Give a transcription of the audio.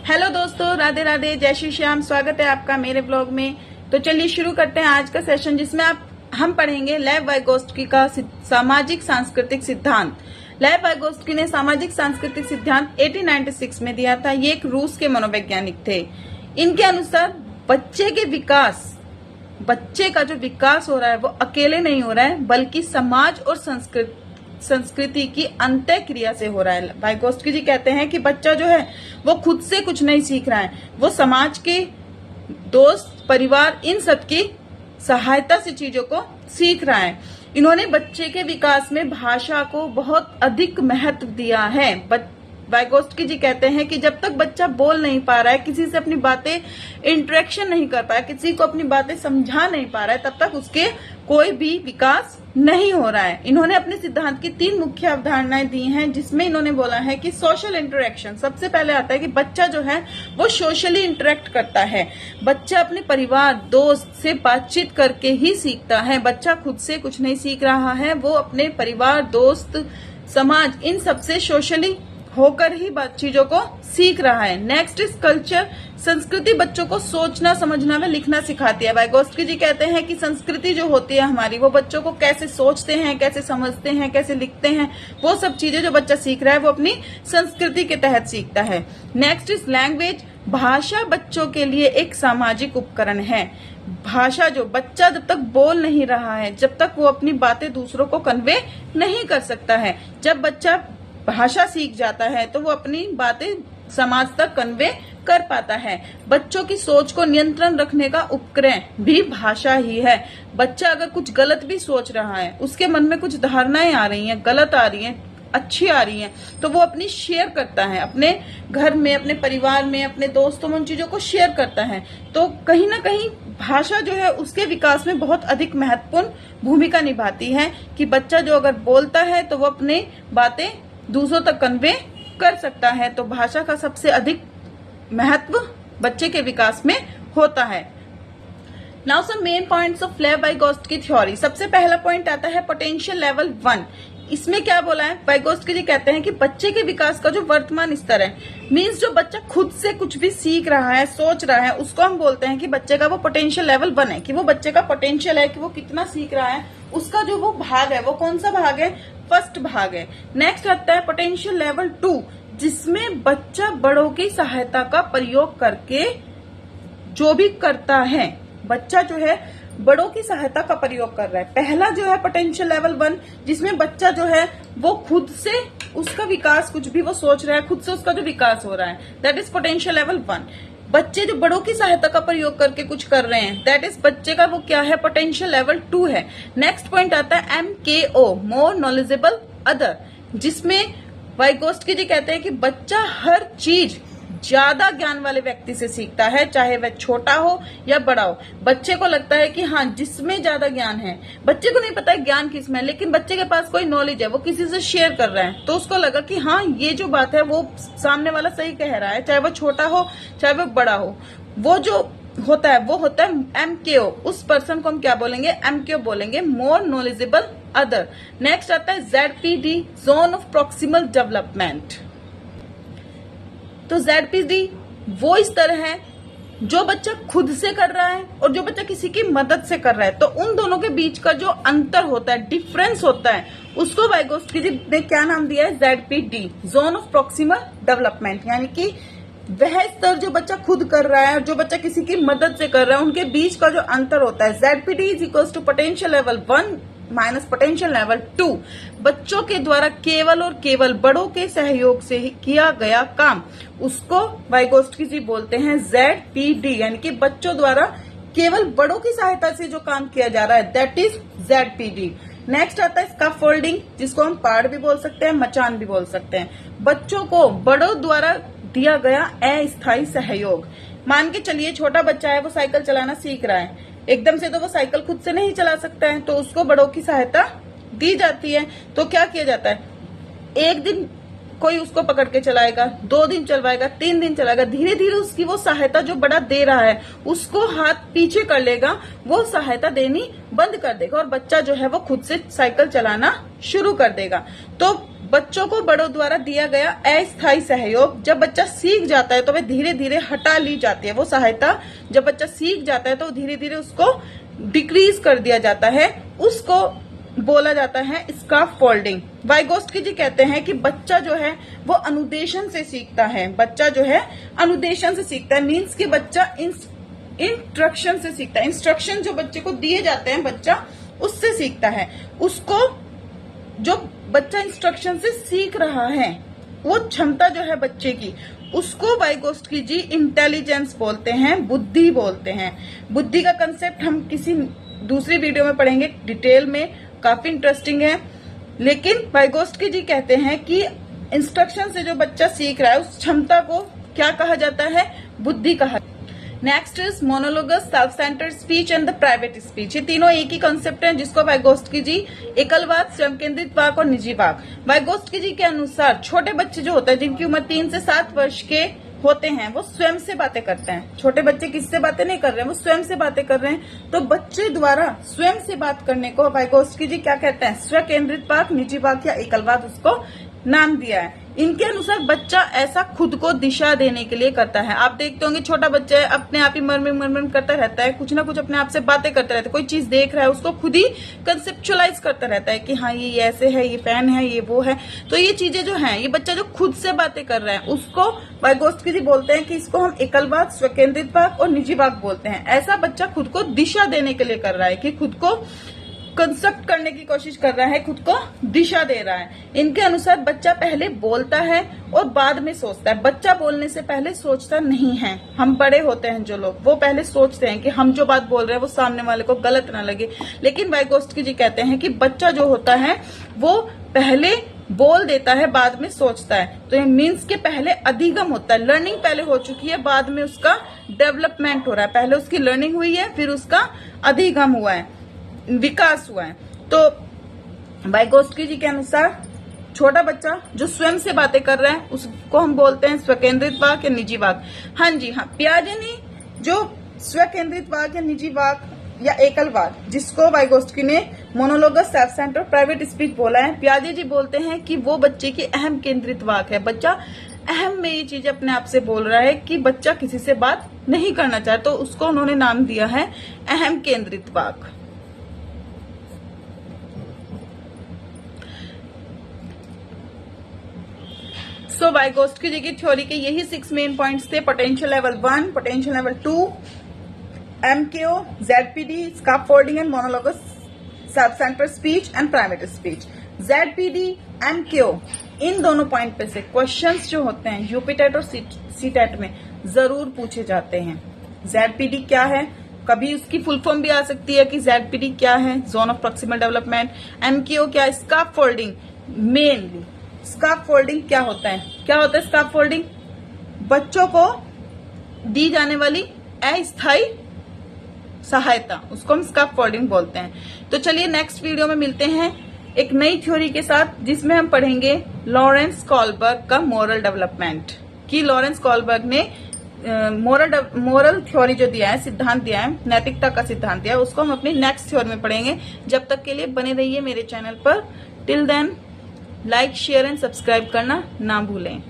Hello दोस्तों, राधे राधे, जय श्री श्याम। स्वागत है आपका मेरे ब्लॉग में। तो चलिए शुरू करते हैं आज का सेशन, जिसमें हम पढ़ेंगे लेव वाइगोत्स्की का सामाजिक सांस्कृतिक सिद्धांत। लेव वाइगोत्स्की ने सामाजिक सांस्कृतिक सिद्धांत 1896 में दिया था। ये एक रूस के मनोवैज्ञानिक थे। इनके अनुसार बच्चे का जो विकास हो रहा है वो अकेले नहीं हो रहा है, बल्कि समाज और संस्कृति की अंतः क्रिया से हो रहा है। वाइगोत्स्की जी कहते हैं कि बच्चा जो है वो खुद से कुछ नहीं सीख रहा है, वो समाज के, दोस्त, परिवार, इन सब की सहायता से चीजों को सीख रहा है। इन्होंने बच्चे के विकास में भाषा को बहुत अधिक महत्व दिया है। वाइगोत्स्की जी कहते हैं कि जब तक बच्चा बोल नहीं पा रहा है, किसी से अपनी बातें इंटरेक्शन नहीं कर पा रहा है, किसी को अपनी बातें समझा नहीं पा रहा है, तब तक उसके कोई भी विकास नहीं हो रहा है। इन्होंने अपने सिद्धांत की 3 मुख्य अवधारणाएं दी हैं, जिसमें इन्होंने बोला है कि सोशल इंटरेक्शन सबसे पहले आता है कि बच्चा जो है वो सोशली इंटरेक्ट करता है। बच्चा अपने परिवार, दोस्त से बातचीत करके ही सीखता है। बच्चा खुद से कुछ नहीं सीख रहा है, वो अपने परिवार, दोस्त, समाज, इन सबसे सोशली होकर ही चीजों को सीख रहा है। Next is culture. संस्कृति बच्चों को सोचना, समझना व लिखना सिखाती है। वाइगोत्स्की जी कहते हैं कि संस्कृति जो होती है हमारी, वो बच्चों को कैसे सोचते हैं, कैसे समझते हैं, कैसे लिखते हैं, वो सब चीजें जो बच्चा सीख रहा है वो अपनी संस्कृति के तहत सीखता है। Next is language. भाषा बच्चों के लिए एक सामाजिक उपकरण है। भाषा, जो बच्चा जब तक बोल नहीं रहा है, जब तक वो अपनी बातें दूसरों को कन्वे नहीं कर सकता है, जब बच्चा भाषा सीख जाता है तो वो अपनी बातें समाज तक कन्वे कर पाता है। बच्चों की सोच को नियंत्रण रखने का उपकरण भी भाषा ही है। बच्चा अगर कुछ गलत भी सोच रहा है, उसके मन में कुछ धारणाएं आ रही हैं, गलत आ रही हैं, अच्छी आ रही हैं, तो वो अपनी शेयर करता है, अपने घर में, अपने परिवार में, अपने दोस्तों में उन चीजों को शेयर करता है। तो कहीं ना कहीं भाषा जो है उसके विकास में बहुत अधिक महत्वपूर्ण भूमिका निभाती है कि बच्चा जो अगर बोलता है तो वो अपनी बातें दूसरों तक कन्वे कर सकता है। तो भाषा का सबसे अधिक महत्व बच्चे के विकास में होता है। Now some main points of Lev Vygotsky theory. सबसे पहला पॉइंट आता है पोटेंशियल लेवल 1। इसमें क्या बोला है? वाइगोत्स्की जी कहते हैं कि बच्चे के विकास का जो वर्तमान स्तर है, मीन्स जो बच्चा खुद से कुछ भी सीख रहा है, सोच रहा है, उसको हम बोलते हैं कि बच्चे का वो पोटेंशियल लेवल 1 है, कि वो बच्चे का पोटेंशियल है कि वो कितना सीख रहा है। उसका जो वो भाग है, वो कौन सा भाग है? फर्स्ट भाग है। नेक्स्ट आता है पोटेंशियल लेवल 2, जिसमें बच्चा बड़ों की सहायता का प्रयोग करके जो भी करता है, बच्चा जो है बड़ों की सहायता का प्रयोग कर रहा है। पहला जो है पोटेंशियल लेवल 1, जिसमें बच्चा जो है वो खुद से उसका विकास, कुछ भी वो सोच रहा है, खुद से उसका जो विकास हो रहा है, दैट इज पोटेंशियल लेवल 1। बच्चे जो बड़ों की सहायता का प्रयोग करके कुछ कर रहे हैं, दैट इज बच्चे का वो क्या है? पोटेंशियल लेवल 2 है। नेक्स्ट पॉइंट आता है MKO, मोर नॉलेजेबल अदर, जिसमें वाइगोत्स्की जी कहते हैं कि बच्चा हर चीज ज्यादा ज्ञान वाले व्यक्ति से सीखता है, चाहे वह छोटा हो या बड़ा हो। बच्चे को लगता है कि हाँ, जिसमें ज्यादा ज्ञान है, बच्चे को नहीं पता है ज्ञान किसमें है, लेकिन बच्चे के पास कोई नॉलेज है, वो किसी से शेयर कर रहा है, तो उसको लगा कि हाँ, ये जो बात है वो सामने वाला सही कह रहा है, चाहे वो छोटा हो चाहे वो बड़ा हो। वो जो होता है वो होता है MKO। उस पर्सन को हम क्या बोलेंगे? MKO बोलेंगे, मोर नॉलेजेबल अदर। नेक्स्ट आता है ZPD, zone of proximal development. तो ZPD वो इस तरह है जो बच्चा खुद से कर रहा है और जो बच्चा किसी की मदद से कर रहा है, तो उन दोनों के बीच का जो अंतर होता है, डिफरेंस होता है, उसको वाइगोत्स्की जी ने क्या नाम दिया है? ZPD, zone of proximal development. यानी कि वह स्तर जो बच्चा खुद कर रहा है और जो बच्चा किसी की मदद से कर रहा है, उनके बीच का जो अंतर होता है, ZPD is equals to potential level 1 minus potential level 2। बच्चों के द्वारा केवल और केवल बड़ों के सहयोग से ही किया गया काम, उसको वाइगोत्स्की जी बोलते हैं ZPD, यानी कि बच्चों द्वारा केवल बड़ों की सहायता से जो काम किया जा रहा है, दैट इज ZPD। नेक्स्ट आता है स्कैफोल्डिंग, जिसको हम पहाड़ भी बोल सकते हैं, मचान भी बोल सकते हैं। बच्चों को बड़ों द्वारा दिया गया अस्थायी सहयोग। मान के चलिए छोटा बच्चा है, वो साइकिल चलाना सीख रहा है, एकदम से तो वो साइकिल खुद से नहीं चला सकता है, तो उसको बड़ों की सहायता दी जाती है। तो क्या किया जाता है? एक दिन कोई उसको पकड़ के चलाएगा, 2 दिन चलवाएगा, 3 दिन चलाएगा, धीरे धीरे उसकी वो सहायता जो बड़ा दे रहा है उसको हाथ पीछे कर लेगा, वो सहायता देनी बंद कर देगा और बच्चा जो है वो खुद से साइकिल चलाना शुरू कर देगा। तो बच्चों को बड़ों द्वारा दिया गया अस्थायी सहयोग। जब बच्चा सीख जाता है तो वह धीरे धीरे हटा ली जाती है, वो सहायता जब बच्चा सीख जाता है तो धीरे धीरे उसको डिक्रीज कर दिया जाता है, उसको बोला जाता है स्कार्फ फोल्डिंग। वाइगोस्की जी कहते हैं कि बच्चा जो है वो अनुदेशन से सीखता है, बच्चा जो है अनुदेशन से सीखता है, मीन्स कि बच्चा इंस्ट्रक्शन से सीखता है। इंस्ट्रक्शन जो बच्चे को दिए जाते हैं बच्चा उससे सीखता है, उसको जो बच्चा इंस्ट्रक्शन से सीख रहा है वो क्षमता जो है बच्चे की, उसको वाइगोस्की जी इंटेलिजेंस बोलते हैं, बुद्धि बोलते हैं। बुद्धि का कंसेप्ट हम किसी दूसरी वीडियो में पढ़ेंगे डिटेल में, काफी इंटरेस्टिंग है। लेकिन वाइगोस्की जी कहते हैं कि इंस्ट्रक्शन से जो बच्चा सीख रहा है उस क्षमता को क्या कहा जाता है, बुद्धि कहा। Next is monologues, self centred speech and the private speech. ये तीनों एक ही कॉन्सेप्ट हैं जिसको वाइगोस्की जी एकलवाद, स्वयं केंद्रित वाक और निजी वाक। वाइगोस्की जी के अनुसार छोटे बच्चे जो होते हैं जिनकी उम्र 3 से 7 वर्ष के होते हैं वो स्वयं से बातें करते हैं। छोटे बच्चे किससे बातें नहीं कर रहे हैं, वो स्वयं से बातें कर रहे हैं। तो बच्चे द्वारा स्वयं से बात करने को वाइगोस्की जी क्या कहते हैं, स्व केंद्रित वाक, निजी वाक या एकलवाद उसको नाम दिया है। इनके अनुसार बच्चा ऐसा खुद को दिशा देने के लिए करता है। आप देखते होंगे छोटा बच्चा अपने आप ही मरमर करता रहता है, कुछ ना कुछ अपने आप से बातें करता रहता है, कोई चीज देख रहा है उसको खुद ही कंसेप्चुअलाइज करता रहता है कि हाँ ये ऐसे है, ये फैन है, ये वो है। तो ये चीजें जो हैं, ये बच्चा जो खुद से बातें कर रहा है उसको वाइगोस्की जी बोलते हैं कि इसको हम एकलवाद, स्वकेंद्रित वाक और निजी वाक बोलते हैं। ऐसा बच्चा खुद को दिशा देने के लिए कर रहा है कि खुद को कंस्ट्रक्ट करने की कोशिश कर रहा है, खुद को दिशा दे रहा है। इनके अनुसार बच्चा पहले बोलता है और बाद में सोचता है। बच्चा बोलने से पहले सोचता नहीं है। हम बड़े होते हैं जो लोग, वो पहले सोचते हैं कि हम जो बात बोल रहे हैं वो सामने वाले को गलत ना लगे। लेकिन वाइगोस्की जी कहते हैं कि बच्चा जो होता है वो पहले बोल देता है, बाद में सोचता है। तो ये मीन्स के पहले अधिगम होता है, लर्निंग पहले हो चुकी है, बाद में उसका डेवलपमेंट हो रहा है। पहले उसकी लर्निंग हुई है, फिर उसका अधिगम हुआ है, विकास हुआ है। तो वाइगोस्की जी के अनुसार छोटा बच्चा जो स्वयं से बातें कर रहा है उसको हम बोलते हैं स्वकेंद्रित वाक या निजी वाक। हाँ जी हाँ, पियाजे ने जो स्वकेंद्रित वाक या निजी वाक या एकलवाद, जिसको वाइगोस्की ने monologues, self centre, private speech बोला है, पियाजे जी बोलते हैं कि वो बच्चे की अहम केंद्रित वाक है। बच्चा अहम में ये चीज अपने आप से बोल रहा है कि बच्चा किसी से बात नहीं करना चाहे, तो उसको उन्होंने नाम दिया है अहम केंद्रित वाक। सो वाइगोस्की जी की थ्योरी के यही 6 मेन पॉइंट्स थे। Potential level 1, potential level 2, MKO, ZPD, scaffolding and monologues, self centred speech and private speech. ZPD, MKO, इन दोनों पॉइंट पे से क्वेश्चंस जो होते हैं यूपीटेट और सीटेट में जरूर पूछे जाते हैं। ZPD क्या है, कभी उसकी फुल फॉर्म भी आ सकती है कि ZPD क्या है, zone of proximal development. MKO क्या है, स्कार्फोल्डिंग। मेनली स्कार्फोल्डिंग क्या होता है, क्या होता है स्कार्फोल्डिंग, बच्चों को दी जाने वाली अस्थायी सहायता, उसको हम स्कार्फोल्डिंग बोलते हैं। तो चलिए नेक्स्ट वीडियो में मिलते हैं एक नई थ्योरी के साथ, जिसमें हम पढ़ेंगे लॉरेंस कॉलबर्ग का मोरल डेवलपमेंट, कि लॉरेंस कॉलबर्ग ने मोरल थ्योरी जो दिया है, सिद्धांत दिया है, नैतिकता का सिद्धांत दिया है, उसको हम अपनी नेक्स्ट थ्योरी में पढ़ेंगे। जब तक के लिए बने रहिए मेरे चैनल पर। Till then like, share and subscribe करना ना भूलें।